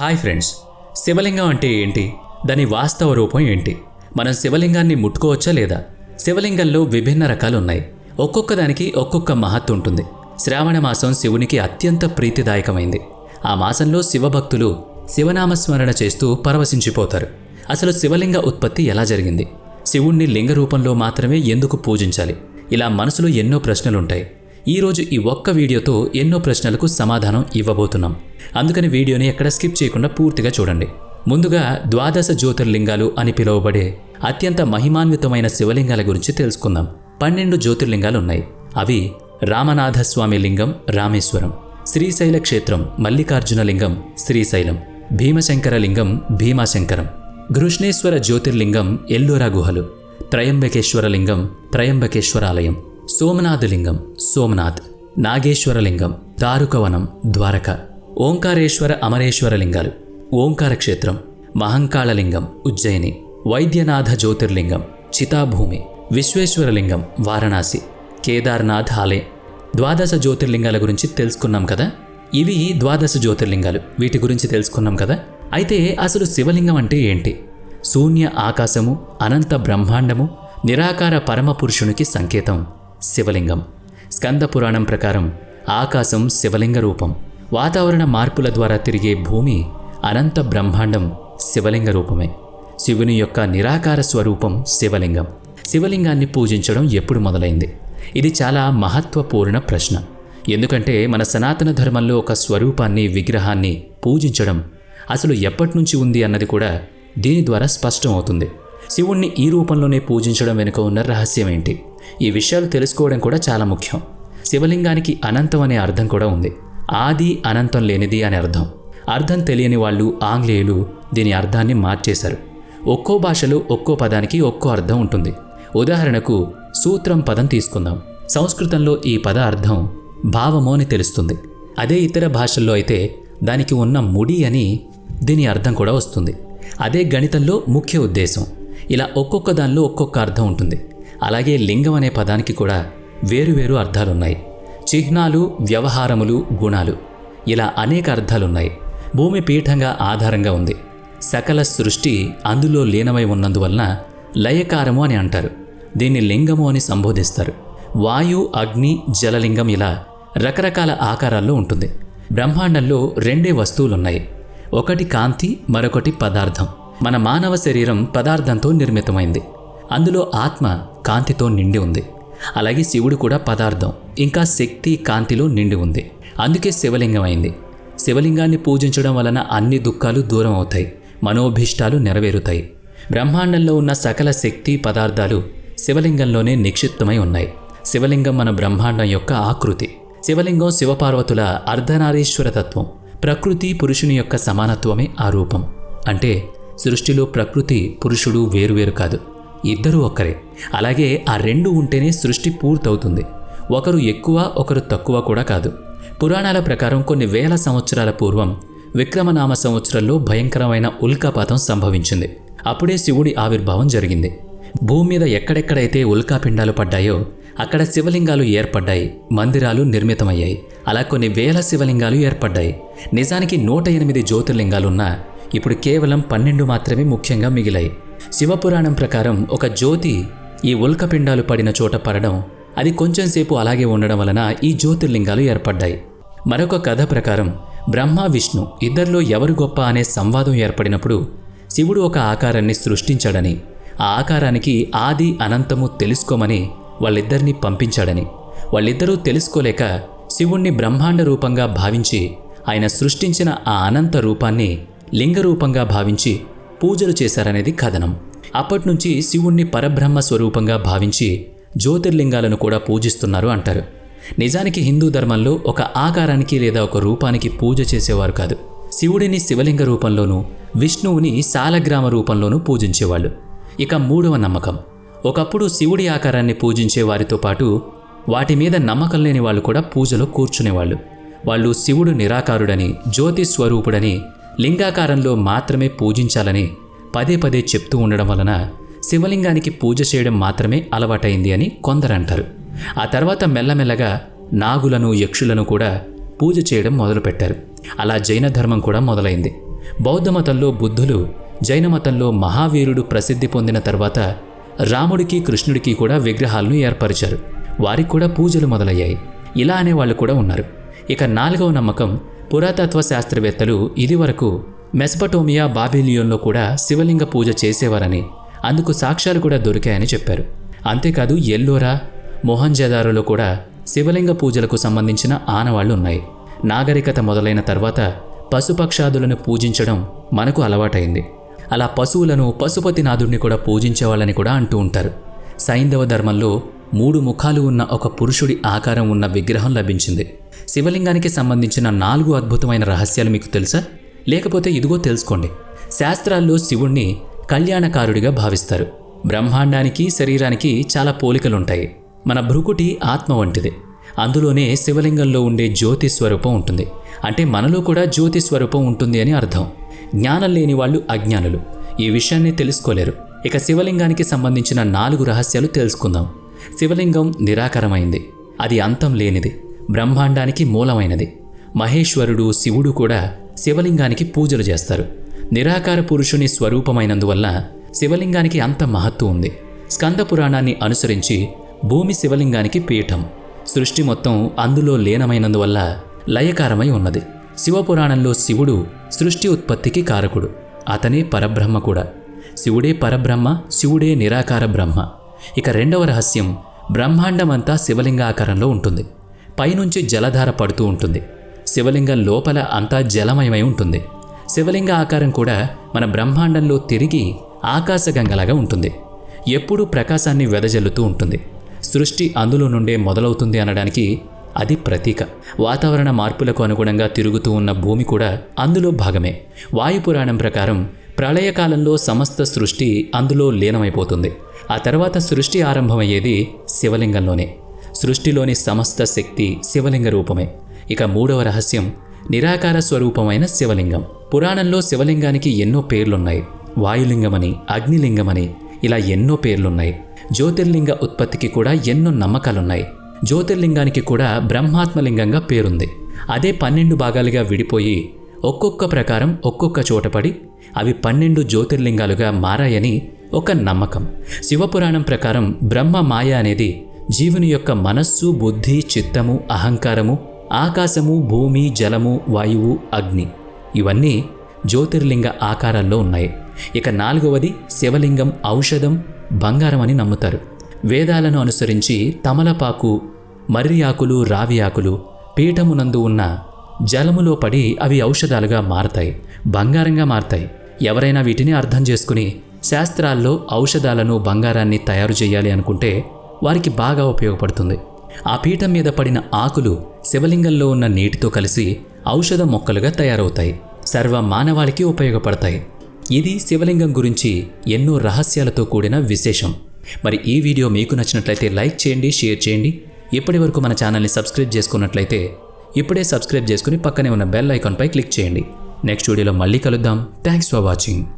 Hi friends, శివలింగం అంటే ఏంటి? దాని వాస్తవ రూపం ఏంటి? మనం శివలింగాన్ని ముట్టుకోవచ్చా లేదా? శివలింగంలో విభిన్న రకాలున్నాయి. ఒక్కొక్క దానికి ఒక్కొక్క మహత్తు ఉంటుంది. శ్రావణ మాసం శివునికి అత్యంత ప్రీతిదాయకమైంది. ఆ మాసంలో శివభక్తులు శివనామస్మరణ చేస్తూ పరవశించిపోతారు. అసలు శివలింగ ఉత్పత్తి ఎలా జరిగింది? శివుణ్ణి లింగ రూపంలో మాత్రమే ఎందుకు పూజించాలి? ఇలా మనసులో ఎన్నో ప్రశ్నలుంటాయి. ఈరోజు ఈ ఒక్క వీడియోతో ఎన్నో ప్రశ్నలకు సమాధానం ఇవ్వబోతున్నాం. అందుకని వీడియోని ఎక్కడ స్కిప్ చేయకుండా పూర్తిగా చూడండి. ముందుగా ద్వాదశ జ్యోతిర్లింగాలు అని పిలువబడే అత్యంత మహిమాన్వితమైన శివలింగాల గురించి తెలుసుకుందాం. 12 జ్యోతిర్లింగాలున్నాయి. అవి రామనాథస్వామి లింగం రామేశ్వరం, శ్రీశైల క్షేత్రం మల్లికార్జున లింగం శ్రీశైలం, భీమశంకర లింగం భీమాశంకరం, ఘృష్ణేశ్వర జ్యోతిర్లింగం ఎల్లోరా గుహలు, త్రయంబకేశ్వర లింగం త్రయంబకేశ్వరాలయం, సోమనాథ లింగం సోమనాథ్, నాగేశ్వర లింగం దారుకవనం ద్వారక, ఓంకారేశ్వర అమరేశ్వర లింగాలు ఓంకార క్షేత్రం, మహంకాళ లింగం ఉజ్జయిని, వైద్యనాథ జ్యోతిర్లింగం చితాభూమి, విశ్వేశ్వరలింగం వారణాసి, కేదార్నాథ్ ఆలయం. ద్వాదశ జ్యోతిర్లింగాల గురించి తెలుసుకున్నాం కదా. ఇవి ద్వాదశ జ్యోతిర్లింగాలు. వీటి గురించి తెలుసుకున్నాం కదా. అయితే అసలు శివలింగం అంటే ఏంటి? శూన్య ఆకాశము, అనంత బ్రహ్మాండము, నిరాకార పరమపురుషునికి సంకేతం శివలింగం. స్కంద పురాణం ప్రకారం ఆకాశం శివలింగ రూపం, వాతావరణ మార్పుల ద్వారా తిరిగే భూమి అనంత బ్రహ్మాండం శివలింగ రూపమే. శివుని యొక్క నిరాకార స్వరూపం శివలింగం. శివలింగాన్ని పూజించడం ఎప్పుడు మొదలైంది? ఇది చాలా మహత్వపూర్ణ ప్రశ్న. ఎందుకంటే మన సనాతన ధర్మంలో ఒక స్వరూపాన్ని, విగ్రహాన్ని పూజించడం అసలు ఎప్పటినుంచి ఉంది అన్నది కూడా దీని ద్వారా స్పష్టం అవుతుంది. శివుణ్ణి ఈ రూపంలోనే పూజించడం వెనుక ఉన్న రహస్యం ఏంటి? ఈ విషయాలు తెలుసుకోవడం కూడా చాలా ముఖ్యం. శివలింగానికి అనంతం అనే అర్థం కూడా ఉంది. ఆది అనంతం లేనిది అని అర్థం. అర్థం తెలియని వాళ్ళు ఆంగ్లేయులు దీని అర్థాన్ని మార్చేశారు. ఒక్కో భాషలో ఒక్కో పదానికి ఒక్కో అర్థం ఉంటుంది. ఉదాహరణకు సూత్రం పదం తీసుకుందాం. సంస్కృతంలో ఈ పద అర్థం భావము అని తెలుస్తుంది. అదే ఇతర భాషల్లో అయితే దానికి ఉన్న ముడి అని దీని అర్థం కూడా వస్తుంది. అదే గణితంలో ముఖ్య ఉద్దేశం. ఇలా ఒక్కొక్క దానిలో ఒక్కొక్క అర్థం ఉంటుంది. అలాగే లింగం అనే పదానికి కూడా వేరువేరు అర్థాలున్నాయి. చిహ్నాలు, వ్యవహారములు, గుణాలు, ఇలా అనేక అర్థాలున్నాయి. భూమి పీఠంగా ఆధారంగా ఉంది. సకల సృష్టి అందులో లీనమై ఉన్నందువలన లయకారము అని అంటారు. దీన్ని లింగము అని సంబోధిస్తారు. వాయు, అగ్ని, జలలింగం ఇలా రకరకాల ఆకారాల్లో ఉంటుంది. బ్రహ్మాండంలో 2 వస్తువులున్నాయి. ఒకటి కాంతి, మరొకటి పదార్థం. మన మానవ శరీరం పదార్థంతో నిర్మితమైంది. అందులో ఆత్మ కాంతితో నిండి ఉంది. అలాగే శివుడు కూడా పదార్థం, ఇంకా శక్తి, కాంతిలో నిండి ఉంది. అందుకే శివలింగం అయింది. శివలింగాన్ని పూజించడం వలన అన్ని దుఃఖాలు దూరం అవుతాయి, మనోభీష్టాలు నెరవేరుతాయి. బ్రహ్మాండంలో ఉన్న సకల శక్తి పదార్థాలు శివలింగంలోనే నిక్షిప్తమై ఉన్నాయి. శివలింగం మన బ్రహ్మాండం యొక్క ఆకృతి. శివలింగం శివపార్వతుల అర్ధనారీశ్వర తత్వం. ప్రకృతి పురుషుని యొక్క సమానత్వమే ఆ రూపం. అంటే సృష్టిలో ప్రకృతి, పురుషుడు వేరువేరు కాదు, ఇద్దరూ ఒక్కరే. అలాగే ఆ 2 ఉంటేనే సృష్టి పూర్తవుతుంది. ఒకరు ఎక్కువ, ఒకరు తక్కువ కూడా కాదు. పురాణాల ప్రకారం కొన్ని వేల సంవత్సరాల పూర్వం విక్రమనామ సంవత్సరంలో భయంకరమైన ఉల్కాపాతం సంభవించింది. అప్పుడే శివుడి ఆవిర్భావం జరిగింది. భూమి మీద ఎక్కడెక్కడైతే ఉల్కాపిండాలు పడ్డాయో అక్కడ శివలింగాలు ఏర్పడ్డాయి, మందిరాలు నిర్మితమయ్యాయి. అలా కొన్ని వేల శివలింగాలు ఏర్పడ్డాయి. నిజానికి 108 జ్యోతిర్లింగాలున్నా ఇప్పుడు కేవలం 12 మాత్రమే ముఖ్యంగా మిగిలాయి. శివపురాణం ప్రకారం ఒక జ్యోతి ఈ ఉల్కపిండాలు పడిన చోట పడడం, అది కొంచెంసేపు అలాగే ఉండడం వలన ఈ జ్యోతిర్లింగాలు ఏర్పడ్డాయి. మరొక కథ ప్రకారం బ్రహ్మ, విష్ణు ఇద్దరిలో ఎవరు గొప్ప అనే సంవాదం ఏర్పడినప్పుడు శివుడు ఒక ఆకారాన్ని సృష్టించాడని, ఆ ఆకారానికి ఆది అనంతము తెలుసుకోమని వాళ్ళిద్దరినీ పంపించాడని, వాళ్ళిద్దరూ తెలుసుకోలేక శివుణ్ణి బ్రహ్మాండ రూపంగా భావించి ఆయన సృష్టించిన ఆ అనంత రూపాన్ని లింగ రూపంగా భావించి పూజలు చేశారనేది కథనం. అప్పట్నుంచి శివుణ్ణి పరబ్రహ్మ స్వరూపంగా భావించి జ్యోతిర్లింగాలను కూడా పూజిస్తున్నారు అంటారు. నిజానికి హిందూ ధర్మంలో ఒక ఆకారానికి లేదా ఒక రూపానికి పూజ చేసేవారు కాదు. శివుడిని శివలింగ రూపంలోనూ, విష్ణువుని సాలగ్రామ రూపంలోనూ పూజించేవాళ్ళు. ఇక 3వ నమ్మకం. ఒకప్పుడు శివుడి ఆకారాన్ని పూజించే వారితో పాటు వాటి మీద నమ్మకం లేని వాళ్ళు కూడా పూజలో కూర్చునేవాళ్ళు. వాళ్ళు శివుడు నిరాకారుడని, జ్యోతి స్వరూపుడని, లింగాకారంలో మాత్రమే పూజించాలని పదే పదే చెప్తూ ఉండడం వలన శివలింగానికి పూజ చేయడం మాత్రమే అలవాటైంది అని కొందరంటారు. ఆ తర్వాత మెల్లమెల్లగా నాగులను, యక్షులను కూడా పూజ చేయడం మొదలుపెట్టారు. అలా జైన ధర్మం కూడా మొదలైంది. బౌద్ధ మతంలో బుద్ధులు, జైన మతంలో మహావీరుడు ప్రసిద్ధి పొందిన తర్వాత రాముడికి కృష్ణుడికి కూడా విగ్రహాలను ఏర్పరిచారు. వారికి కూడా పూజలు మొదలయ్యాయి. ఇలా అనేవాళ్ళు కూడా ఉన్నారు. ఇక 4వ నమ్మకం, పురాతత్వ శాస్త్రవేత్తలు ఇదివరకు మెసపటోమియా, బాబిలియన్లో కూడా శివలింగ పూజ చేసేవారని, అందుకు సాక్ష్యాలు కూడా దొరికాయని చెప్పారు. అంతేకాదు ఎల్లోరా, మొహంజదారోలో కూడా శివలింగ పూజలకు సంబంధించిన ఆనవాళ్లు ఉన్నాయి. నాగరికత మొదలైన తర్వాత పశుపక్షాదులను పూజించడం మనకు అలవాటైంది. అలా పశువులను, పశుపతినాథుడిని కూడా పూజించేవాళ్ళని కూడా అంటూ ఉంటారు. సైంధవ ధర్మంలో 3 ముఖాలు ఉన్న ఒక పురుషుడి ఆకారం ఉన్న విగ్రహం లభించింది. శివలింగానికి సంబంధించిన 4 అద్భుతమైన రహస్యాలు మీకు తెలుసా? లేకపోతే ఇదిగో తెలుసుకోండి. శాస్త్రాల్లో శివుణ్ణి కళ్యాణకారుడిగా భావిస్తారు. బ్రహ్మాండానికి, శరీరానికి చాలా పోలికలుంటాయి. మన భృకుటి ఆత్మ వంటిది. అందులోనే శివలింగంలో ఉండే జ్యోతి స్వరూపం ఉంటుంది. అంటే మనలో కూడా జ్యోతి స్వరూపం ఉంటుంది అని అర్థం. జ్ఞానం లేని వాళ్ళు అజ్ఞానులు. ఈ విషయాన్ని తెలుసుకోలేరు. ఇక శివలింగానికి సంబంధించిన 4 రహస్యాలు తెలుసుకుందాం. శివలింగం నిరాకారమైంది. అది అంతం లేనిది. బ్రహ్మాండానికి మూలమైనది. మహేశ్వరుడు, శివుడు కూడా శివలింగానికి పూజలు చేస్తారు. నిరాకార పురుషుని స్వరూపమైనందువల్ల శివలింగానికి అంత మహత్తు ఉంది. స్కంద పురాణాన్ని అనుసరించి భూమి శివలింగానికి పీఠం. సృష్టి మొత్తం అందులో లీనమైనందువల్ల లయకారమై ఉన్నది. శివపురాణంలో శివుడు సృష్టి ఉత్పత్తికి కారకుడు. అతనే పరబ్రహ్మ కూడా. శివుడే పరబ్రహ్మ, శివుడే నిరాకార బ్రహ్మ. ఇక 2వ రహస్యం, బ్రహ్మాండమంతా శివలింగాకారంలో ఉంటుంది. పైనుంచి జలధార పడుతూ ఉంటుంది. శివలింగం లోపల అంతా జలమయమై ఉంటుంది. శివలింగ ఆకారం కూడా మన బ్రహ్మాండంలో తిరిగి ఆకాశగంగలాగా ఉంటుంది. ఎప్పుడూ ప్రకాశాన్ని వెదజల్లుతూ ఉంటుంది. సృష్టి అందులో నుండే మొదలవుతుంది అనడానికి అది ప్రతీక. వాతావరణ మార్పులకు అనుగుణంగా తిరుగుతూ ఉన్న భూమి కూడా అందులో భాగమే. వాయుపురాణం ప్రకారం ప్రళయకాలంలో సమస్త సృష్టి అందులో లీనమైపోతుంది. ఆ తర్వాత సృష్టి ఆరంభమయ్యేది శివలింగంలోనే. సృష్టిలోని సమస్త శక్తి శివలింగ రూపమే. ఇక 3వ రహస్యం, నిరాకార స్వరూపమైన శివలింగం. పురాణంలో శివలింగానికి ఎన్నో పేర్లున్నాయి. వాయులింగమని, అగ్నిలింగమని, ఇలా ఎన్నో పేర్లున్నాయి. జ్యోతిర్లింగ ఉత్పత్తికి కూడా ఎన్నో నమ్మకాలున్నాయి. జ్యోతిర్లింగానికి కూడా బ్రహ్మాత్మలింగంగా పేరుంది. అదే 12 భాగాలుగా విడిపోయి ఒక్కొక్క ప్రకారం ఒక్కొక్క చోటపడి అవి 12 జ్యోతిర్లింగాలుగా మారాయని ఒక నమ్మకం. శివపురాణం ప్రకారం బ్రహ్మ మాయ అనేది జీవుని యొక్క మనస్సు, బుద్ధి, చిత్తము, అహంకారము, ఆకాశము, భూమి, జలము, వాయువు, అగ్ని ఇవన్నీ జ్యోతిర్లింగ ఆకారాల్లో ఉన్నాయి. ఇక 4వది శివలింగం ఔషధం, బంగారం అని నమ్ముతారు. వేదాలను అనుసరించి తమలపాకు, మర్రి ఆకులు, రావి ఆకులు పీఠమునందు ఉన్న జలములో పడి అవి ఔషధాలుగా మారతాయి, బంగారంగా మారతాయి. ఎవరైనా వీటిని అర్థం చేసుకుని శాస్త్రాల్లో ఔషధాలను, బంగారాన్ని తయారు చేయాలి అనుకుంటే వారికి బాగా ఉపయోగపడుతుంది. ఆ పీఠం మీద పడిన ఆకులు శివలింగంలో ఉన్న నీటితో కలిసి ఔషధ మొక్కలుగా తయారవుతాయి. సర్వ మానవాళికి ఉపయోగపడతాయి. ఇది శివలింగం గురించి ఎన్నో రహస్యాలతో కూడిన విశేషం. మరి ఈ వీడియో మీకు నచ్చినట్లయితే లైక్ చేయండి, షేర్ చేయండి. ఇప్పటి వరకు మన ఛానల్ని సబ్స్క్రైబ్ చేసుకున్నట్లయితే ఇప్పుడే సబ్స్క్రైబ్ చేసుకుని పక్కనే ఉన్న బెల్ ఐకాన్పై క్లిక్ చేయండి. నెక్స్ట్ వీడియోలో మళ్ళీ కలుద్దాం. Thanks for watching.